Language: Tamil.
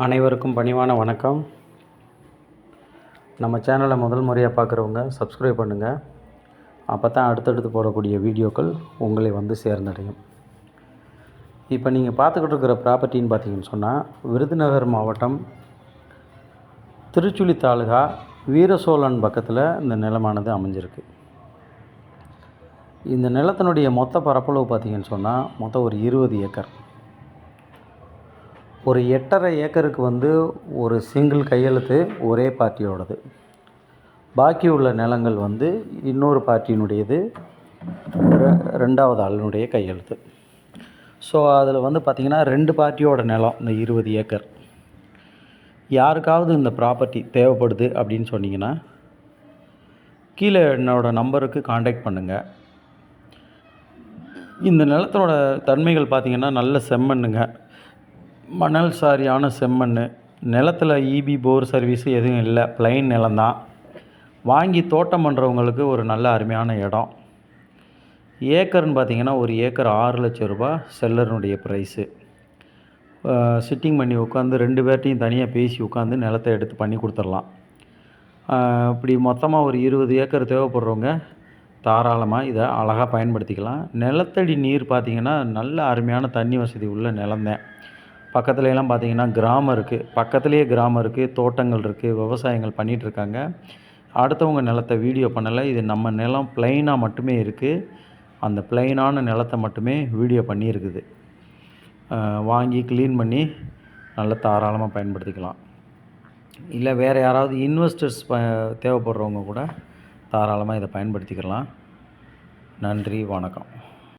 அனைவருக்கும் பணிவான வணக்கம். நம்ம சேனலை முதல் முறையாக பார்க்குறவங்க சப்ஸ்கிரைப் பண்ணுங்கள். அப்போ தான் அடுத்தடுத்து போடக்கூடிய வீடியோக்கள் உங்களை வந்து சேர்ந்தடையும். இப்போ நீங்கள் பார்த்துக்கிட்டு இருக்கிற ப்ராப்பர்ட்டின்னு பார்த்தீங்கன்னு சொன்னால், விருதுநகர் மாவட்டம் திருச்சுழி தாலுகா வீரசோழன் பக்கத்தில் இந்த நிலமானது அமைஞ்சிருக்கு. இந்த நிலத்தினுடைய மொத்த பரப்பளவு பார்த்திங்கன்னு சொன்னால் மொத்தம் ஒரு 20 ஏக்கர். ஒரு 8.5 ஏக்கருக்கு வந்து ஒரு சிங்கிள் கையெழுத்து ஒரே பார்ட்டியோடது. பாக்கி உள்ள நிலங்கள் வந்து இன்னொரு பார்ட்டியினுடையது, ரெண்டாவது ஆளினுடைய கையெழுத்து. ஸோ அதில் வந்து பார்த்திங்கன்னா 2 பார்ட்டியோட நிலம் இந்த 20 ஏக்கர். யாருக்காவது இந்த ப்ராப்பர்ட்டி தேவைப்படுது அப்படின்னு சொன்னிங்கன்னா கீழே என்னோடய நம்பருக்கு காண்டாக்ட் பண்ணுங்கள். இந்த நிலத்தோட தன்மைகள் பார்த்திங்கன்னா நல்ல செம்மண்ணுங்க, மணல் சாரியான செம்மண். நிலத்தில் இபி போர் சர்வீஸு எதுவும் இல்லை, பிளைன் நிலம்தான். வாங்கி தோட்டம் பண்ணுறவங்களுக்கு ஒரு நல்ல அருமையான இடம். ஏக்கர்னு பார்த்திங்கன்னா ஒரு ஏக்கர் 6 லட்சம் ரூபா செல்லருடைய ப்ரைஸு. சிட்டிங் பண்ணி உட்காந்து 2 பேர்ட்டையும் தனியாக பேசி உட்காந்து நிலத்தை எடுத்து பண்ணி கொடுத்துடலாம். இப்படி மொத்தமாக ஒரு 20 ஏக்கர் தேவைப்படுறவங்க தாராளமாக இதை அழகாக பயன்படுத்திக்கலாம். நிலத்தடி நீர் பார்த்திங்கன்னா நல்ல அருமையான தண்ணி வசதி உள்ள நிலம்தான். பக்கத்துலலாம் பார்த்திங்கன்னா கிராமம் இருக்குது, பக்கத்துலேயே கிராமம் இருக்குது, தோட்டங்கள் இருக்குது, விவசாயங்கள் பண்ணிகிட்ருக்காங்க. அடுத்தவங்க நிலத்தை வீடியோ பண்ணலை. இது நம்ம நிலம் பிளைனாக மட்டுமே இருக்குது. அந்த பிளைனான நிலத்தை மட்டுமே வீடியோ பண்ணியிருக்குது. வாங்கி க்ளீன் பண்ணி நல்லா தாராளமாக பயன்படுத்திக்கலாம். இல்லை வேறு யாராவது இன்வெஸ்டர்ஸ் தேவைப்படுறவங்க கூட தாராளமாக இதை பயன்படுத்திக்கலாம். நன்றி, வணக்கம்.